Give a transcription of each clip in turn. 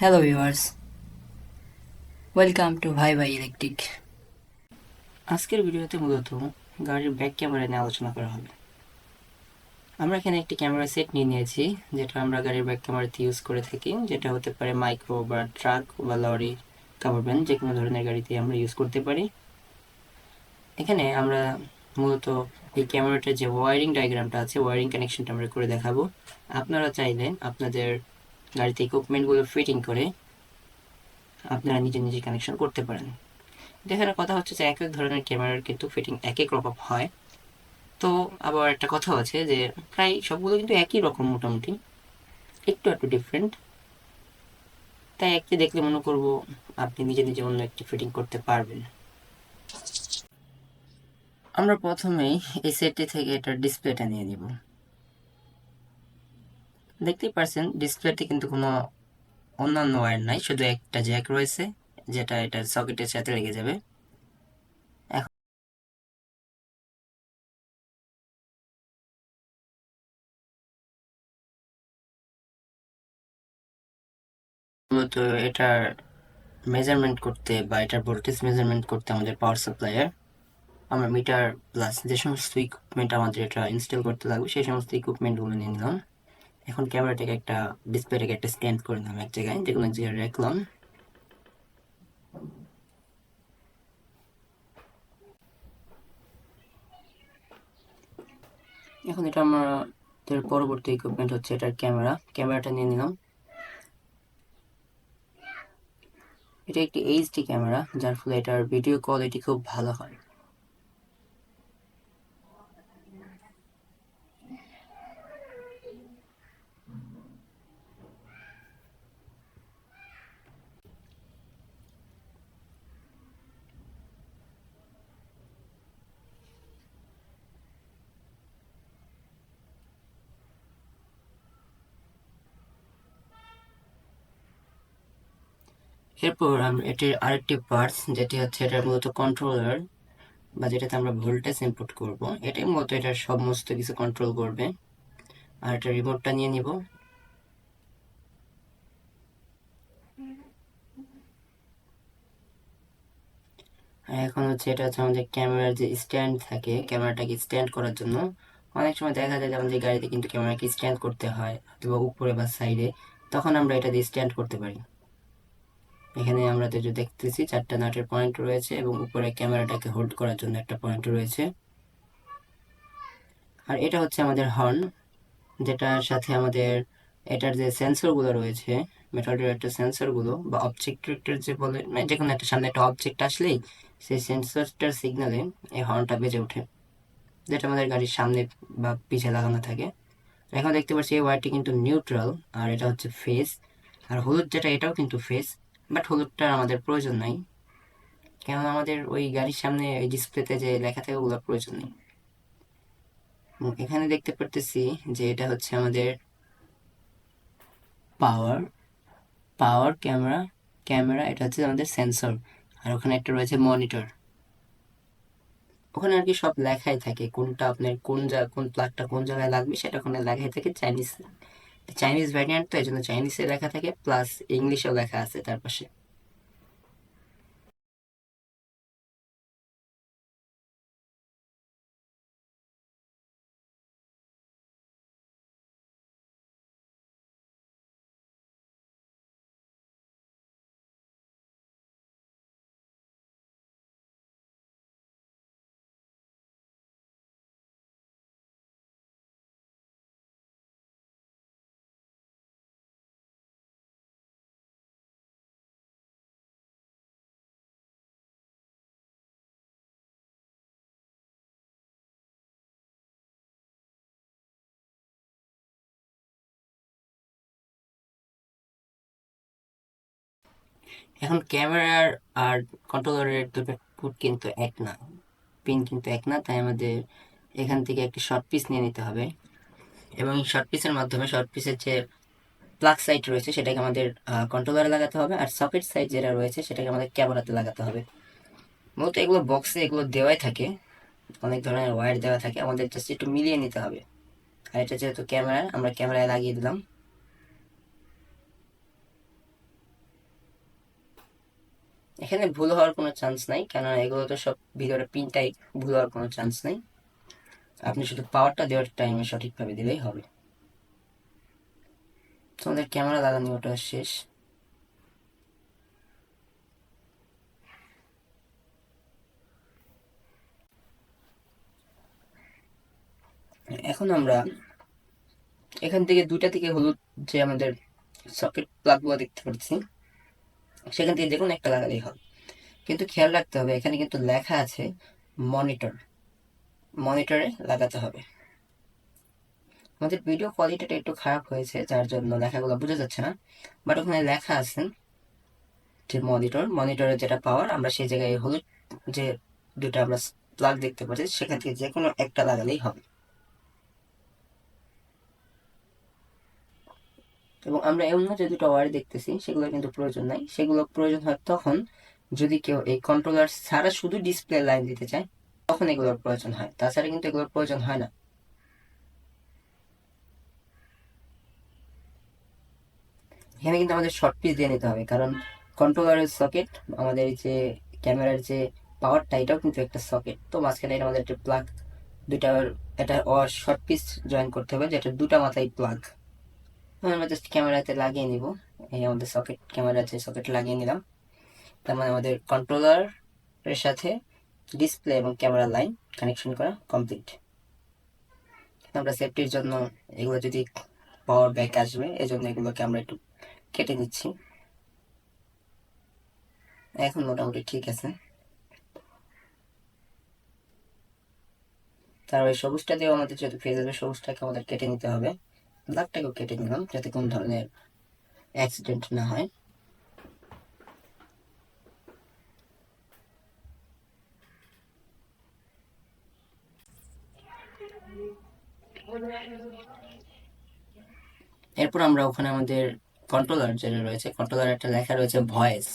Hello viewers, welcome to ভাই ভাই electric. আজকের ভিডিওতে মূলত গাড়ির ব্যাক ক্যামেরা নিয়ে আলোচনা করা হবে। আমরা এখানে একটি ক্যামেরা সেট নিয়ে নিয়েছি, যেটা আমরা গাড়ির ব্যাক ক্যামেরাতে ইউজ করে থাকি, যেটা হতে পারে মাইক্রো বা ট্রাক বা লরি, কাভার ভ্যান, যে কোনো ধরনের গাড়িতে আমরা ইউজ করতে পারি। এখানে আমরা মূলত এই ক্যামেরাটার যে ওয়ারিং ডায়াগ্রামটা আছে, ওয়ারিং কানেকশনটা আমরা করে দেখাবো। আপনারা চাইলে আপনাদের গাড়িতে ইকুইপমেন্টগুলো ফিটিং করে আপনারা নিজে নিজে কানেকশন করতে পারেন। দেখার কথা হচ্ছে যে এক এক ধরনের ক্যামেরার কিন্তু ফিটিং এক এক রকম হয়। তো আবার একটা কথা আছে যে প্রায় সবগুলো কিন্তু একই রকম মোটামুটি, একটু একটু ডিফারেন্ট। তাই একটি দেখলে মনে করব আপনি নিজে নিজে অন্য একটি ফিটিং করতে পারবেন। আমরা প্রথমেই এই সেটটি থেকে এটার ডিসপ্লেটা নিয়ে নিব। দেখতেই পারছেন ডিসপ্লেতে কিন্তু কোনো অন্যান্য ওয়্যার নাই, শুধু একটা জ্যাক রয়েছে যেটা এটার সকেটের সাথে লেগে যাবে। এখন মূলত এটার মেজারমেন্ট করতে বা এটার ভোল্টেজ মেজারমেন্ট করতে আমাদের পাওয়ার সাপ্লাইয়ের আমরা মিটার প্লাস যে সমস্ত ইকুইপমেন্ট আমাদের এটা ইনস্টল করতে লাগবে সেই সমস্ত ইকুইপমেন্টগুলো নিয়ে নিলাম। এখন ক্যামেরাটাকে একটা ডিসপ্লেটাকে একটা স্ট্যান্ড করে নিলাম এক জায়গায়, যে কোনো এক জায়গায় রাখলাম। এখন এটা আমাদের পরবর্তী ইকুইপমেন্ট হচ্ছে এটার ক্যামেরাটা নিয়ে নিলাম। এটা একটি এইচডি ক্যামেরা, যার ফলে এটার ভিডিও কোয়ালিটি খুব ভালো হয়। এরপর আমরা এটির আরেকটি পার্টস, যেটি হচ্ছে এটার মূলত কন্ট্রোলার বা যেটাতে আমরা ভোল্টেজ ইনপুট করব, এটাই মূলত এটার সমস্ত কিছু কন্ট্রোল করবে। আর এটা রিমোটটা নিয়ে নিব। এখন হচ্ছে এটা হচ্ছে আমাদের ক্যামেরার যে স্ট্যান্ড থাকে, ক্যামেরাটাকে স্ট্যান্ড করার জন্য অনেক সময় দেখা যায় যে আমাদের গাড়িতে কিন্তু ক্যামেরাকে স্ট্যান্ড করতে হয়, অথবা উপরে বা সাইডে, তখন আমরা এটা দিয়ে স্ট্যান্ড করতে পারি। এখানে আমরা যে দেখতেছি 4টা নাটের পয়েন্ট রয়েছে এবং উপরে ক্যামেরাটাকে হোল্ড করার জন্য একটা পয়েন্ট রয়েছে। আর এটা হচ্ছে আমাদের হর্ন, যেটার সাথে আমাদের এটার যে সেন্সরগুলো রয়েছে, মেটাল ডিটেক্টর সেন্সরগুলো বা অবজেক্ট ডিটেক্টর যে বলে, মানে যে কোনো একটা সামনে একটা অবজেক্ট আসলেই সেই সেন্সরটার সিগনালে এই হর্নটা বেজে ওঠে, যেটা আমাদের গাড়ির সামনে বা পিছে লাগানো থাকে। এখন দেখতে পাচ্ছি এই ওয়্যারটি কিন্তু নিউট্রাল, আর এটা হচ্ছে ফেস। আর হলুদ যেটা, এটাও কিন্তু ফেস, বাট হলুদটার আমাদের প্রয়োজন নাই, কেন আমাদের ওই গাড়ির সামনে ওই ডিসপ্লেতে যে লেখা থাকে ওগুলোর প্রয়োজন নেই। এখানে দেখতে পারতেছি যে এটা হচ্ছে আমাদের পাওয়ার পাওয়ার ক্যামেরা ক্যামেরা এটা হচ্ছে আমাদের সেন্সর। আর ওখানে একটা রয়েছে মনিটর। ওখানে আর কি সব লেখাই থাকে, কোনটা আপনার কোন প্লাগটা কোন জায়গায় লাগবে সেটা ওখানে লেখাই থাকে। চাইনিজ চাইনিজ ভ্যারিয়েন্ট, তো এই জন্য চাইনিজে লেখা থাকে, প্লাস ইংলিশেও লেখা আছে তার পাশে। এখন ক্যামেরার আর কন্ট্রোলারের দুটো পুট কিন্তু এক না, পিন কিন্তু এক না, তাই আমাদের এখান থেকে একটি শর্ট পিস নিয়ে নিতে হবে। এবং এই শর্ট পিসের মাধ্যমে শর্ট পিসের যে প্লাগ সাইড রয়েছে সেটাকে আমাদের কন্ট্রোলারে লাগাতে হবে, আর সকেট সাইড যেটা রয়েছে সেটাকে আমাদের ক্যামেরাতে লাগাতে হবে। মূলত এগুলো বক্সে এগুলো দেওয়াই থাকে, অনেক ধরনের ওয়্যার দেওয়া থাকে, আমাদের জাস্ট একটু মিলিয়ে নিতে হবে। আর এটা যেহেতু ক্যামেরা, আমরা ক্যামেরায় লাগিয়ে দিলাম। এখানে ভুল হওয়ার কোনো চান্স নাই, কেননা এগুলো তো সব ভিতরে পিনটাই, ভুল হওয়ার কোনো চান্স নেই। আপনি শুধু পাওয়ারটা দেওয়ার টাইমে সঠিকভাবে দিলেই হবে। তোমাদের ক্যামেরা লাগানো ওটা শেষ। এখন আমরা এখান থেকে দুইটা থেকে হলুদ যে আমাদের সকেট প্লাগগুলো দেখতে পাচ্ছি, সেখান থেকে যে কোনো একটা লাগালেই হবে। কিন্তু খেয়াল রাখতে হবে, এখানে কিন্তু লেখা আছে মনিটর, মনিটরে লাগাতে হবে। আমাদের ভিডিও কোয়ালিটিটা একটু খারাপ হয়েছে, যার জন্য লেখাগুলো বোঝা যাচ্ছে না, বাট ওখানে লেখা আছে যে মনিটর, মনিটরের যেটা পাওয়ার, আমরা সেই জায়গায় হলুদ যে দুটো আমরা প্লাগ দেখতে পাচ্ছি, সেখান থেকে যে কোনো একটা লাগালেই হবে। এবং আমরা অন্য যে দুটো ওয়্যার দেখতেছি সেগুলো কিন্তু প্রয়োজন নাই, সেগুলো প্রয়োজন হয় তখন যদি কেউ এই কন্ট্রোলার ছাড়া শুধু ডিসপ্লে লাইন দিতে চায়, তখন এগুলোর প্রয়োজন হয়, তাছাড়া কিন্তু এগুলোর প্রয়োজন হয় না। এখানে কিন্তু আমাদের শর্ট পিস দিয়ে নিতে হবে, কারণ কন্ট্রোলারের সকেট, আমাদের যে ক্যামেরার যে পাওয়ারটা, এটাও কিন্তু একটা সকেট। তো মাঝখানে এটা আমাদের একটা প্লাগ, দুইটা, এটা শর্ট পিস জয়েন করতে হবে, যেটা দুটা মাথায় প্লাগ। আমরা জাস্ট ক্যামেরাতে লাগিয়ে নিব। এই আমাদের সকেট, ক্যামেরা যে সকেট লাগিয়ে নিলাম, তার মানে আমাদের কন্ট্রোলারের সাথে ডিসপ্লে এবং ক্যামেরা লাইন কানেকশন করা কমপ্লিট। আমরা সেফটির জন্য এগুলো যদি পাওয়ার ব্যাক আসবে, এই জন্য এগুলোকে আমরা একটু কেটে দিচ্ছি। এখন মোটামুটি ঠিক আছে। তার ওই সবুজটা দিয়েও আমাদের যেহেতু ফেজ আসবে, সবুজটাকে আমাদের কেটে নিতে হবে। ব্ল্যাকটাকেও কেটে নিলাম, যাতে কোনো ধরনের অ্যাক্সিডেন্ট না হয়। এরপর আমরা ওখানে আমাদের কন্ট্রোলার যেটা রয়েছে, কন্ট্রোলার একটা লেখা রয়েছে ভয়েস,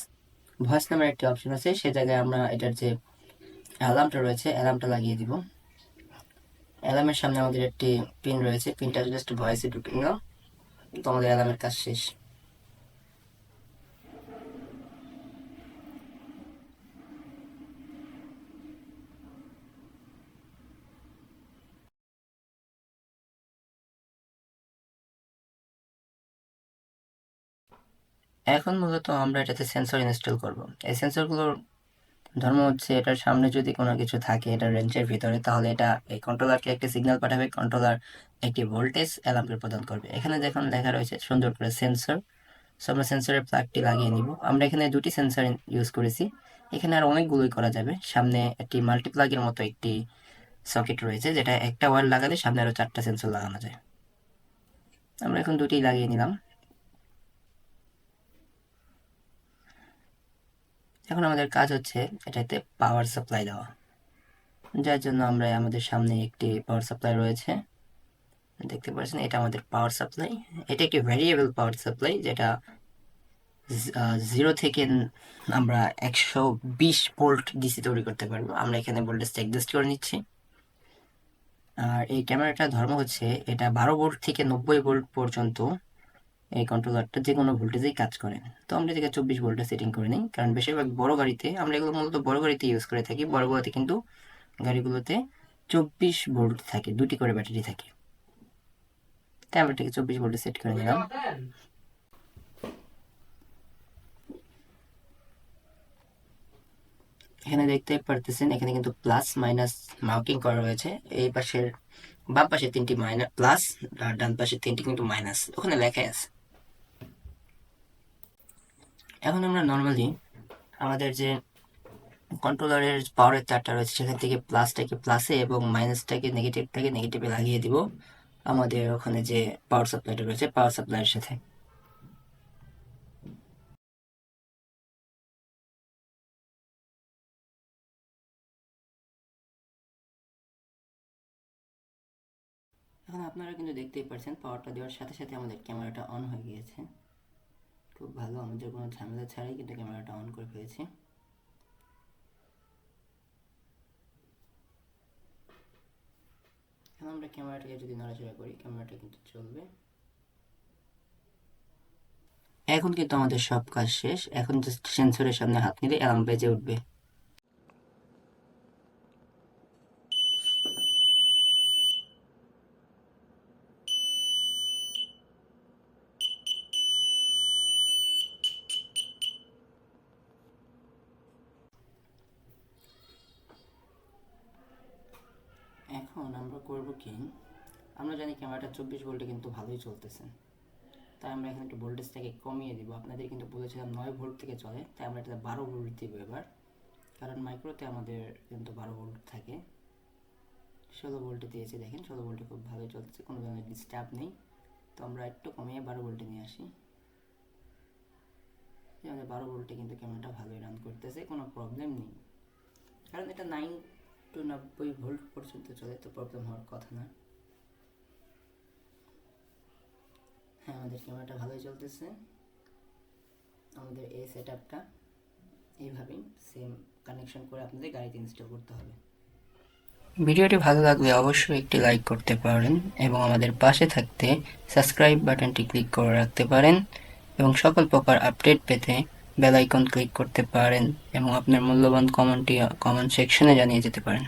ভয়েস নামের একটি অপশন আছে, সে জায়গায় আমরা এটার যে অ্যালার্মটা রয়েছে, অ্যালার্মটা লাগিয়ে দিব। অ্যালার্মের সামনে আমাদের একটি পিন রয়েছে, পিনটা জাস্ট ভয়েসে ঢুকে নিলাম, তো আমাদের অ্যালার্মের কাজ শেষ। এখন মূলত আমরা এটাতে সেন্সর ইনস্টল করব। এই সেন্সরগুলোর ধর্ম হচ্ছে, এটার সামনে যদি কোনো কিছু থাকে এটার রেঞ্জের ভিতরে, তাহলে এটা এই কন্ট্রোলারকে একটি সিগন্যাল পাঠাবে, কন্ট্রোলার একটি ভোল্টেজ অ্যালার্মকে প্রদান করবে। এখানে দেখুন লেখা রয়েছে সুন্দর করে সেন্সর। সো আমরা সেন্সরের প্লাগটি লাগিয়ে নিব। আমরা এখানে দুটি সেন্সর ইউজ করেছি, এখানে আর অনেকগুলোই করা যাবে। সামনে একটি মাল্টিপ্লাগের মতো একটি সকেট রয়েছে, যেটা একটা ওয়্যার লাগালে সামনে আরও চারটা সেন্সর লাগানো যায়। আমরা এখন দুটি লাগিয়ে নিলাম। এখন আমাদের কাজ হচ্ছে এটাতে পাওয়ার সাপ্লাই দেওয়া, যার জন্য আমরা আমাদের সামনে একটি পাওয়ার সাপ্লাই রয়েছে, দেখতে পাচ্ছেন, এটা আমাদের পাওয়ার সাপ্লাই। এটা একটি ভ্যারিয়েবল পাওয়ার সাপ্লাই, যেটা 0 থেকে আমরা 120 ভোল্ট ডিসি তৈরি করতে পারবো। আমরা এখানে ভোল্টেজটা অ্যাডজাস্ট করে নিচ্ছি। আর এই ক্যামেরাটার ধর্ম হচ্ছে, এটা 12 ভোল্ট থেকে 90 ভোল্ট পর্যন্ত এই কন্ট্রোলারটা যে কোনো ভোল্টেজেই কাজ করে। তো আমরা এটাকে 24 ভোল্টে সেটিং করে নিই, কারণ বেশিরভাগ বড় গাড়িতে, আমরা এগুলো মূলত বড় গাড়িতে ইউজ করে থাকি, বড়গুলোতে কিন্তু গাড়িগুলোতে 24 ভোল্ট থাকে, দুটি করে ব্যাটারি থাকে। তাই আমরা এটাকে 24 ভোল্টে সেট করে নিলাম। এখানে দেখতে পারতেছেন, এখানে কিন্তু প্লাস মাইনাস মার্কিং করা রয়েছে। এই পাশের বাম পাশে তিনটি মাইনাস প্লাস, আর ডান পাশে তিনটি কিন্তু মাইনাস, ওখানে লেখাই আছে। এখন আমরা নর্মালি আমাদের যে কন্ট্রোলারের পাওয়ারের তারটা রয়েছে, সেখান থেকে প্লাসটাকে প্লাসে এবং মাইনাসটাকে নেগেটিভটাকে নেগেটিভে লাগিয়ে দিব আমাদের ওখানে যে পাওয়ার সাপ্লাইটা রয়েছে, পাওয়ার সাপ্লাইয়ের সাথে। এখন আপনারা কিন্তু দেখতেই পাচ্ছেন, পাওয়ারটা দেওয়ার সাথে সাথে আমাদের ক্যামেরাটা অন হয়ে গিয়েছে। খুব ভালো, আমাদের কোনো ঝামেলা ছাড়াই কিন্তু ক্যামেরাটা অন করে ফেলেছি। এখন আমরা ক্যামেরাটাকে যদি নড়াচড়া করি, ক্যামেরাটা কিন্তু চলবে। এখন কিন্তু আমাদের সব কাজ শেষ। এখন জাস্ট সেন্সরের সামনে হাত নিলে অ্যালার্ম বেজে উঠবে। এখন আমরা করব কি, আমরা জানি ক্যামেরাটা 24 ভোল্টে কিন্তু ভালোই চলতেছে, তাই আমরা এখানে একটু ভোল্টেজটাকে কমিয়ে দিব। আপনাদের কিন্তু বলেছিলাম 9 ভোল্ট থেকে চলে, তাই আমরা এটা 12 ভোল্ট দিব এবার, কারণ মাইক্রোতে আমাদের কিন্তু 12 ভোল্ট থাকে। 16 ভোল্টে দিয়েছি, দেখেন 16 ভোল্টে খুব ভালোই চলতেছে, কোনো ধরনের ডিস্টার্ব নেই। তো আমরা একটু কমিয়ে 12 ভোল্টে নিয়ে আসি। আমাদের 12 ভোল্টে কিন্তু ক্যামেরাটা ভালোই রান করতেছে, কোনো প্রবলেম নেই, কারণ এটা 9 to 90 ভোল্ট পর্যন্ত চলে, তো প্রবলেম হওয়ার কথা না। হ্যাঁ, আমাদের ক্যামেরাটা ভালোই চলতেছে। আমাদের এই সেট আপটা এইভাবেই সেম কানেকশন করে আপনাদের গাড়িতে ইনস্টল করতে হবে। ভিডিওটি ভালো লাগলে অবশ্যই একটি লাইক করতে পারেন এবং আমাদের পাশে থাকতে সাবস্ক্রাইব বাটনটি ক্লিক করে রাখতে পারেন এবং সকল প্রকার আপডেট পেতে বেল আইকন ক্লিক করতে পারেন এবং আপনার মূল্যবান কমেন্টটি কমেন্ট সেকশনে জানিয়ে যেতে পারেন।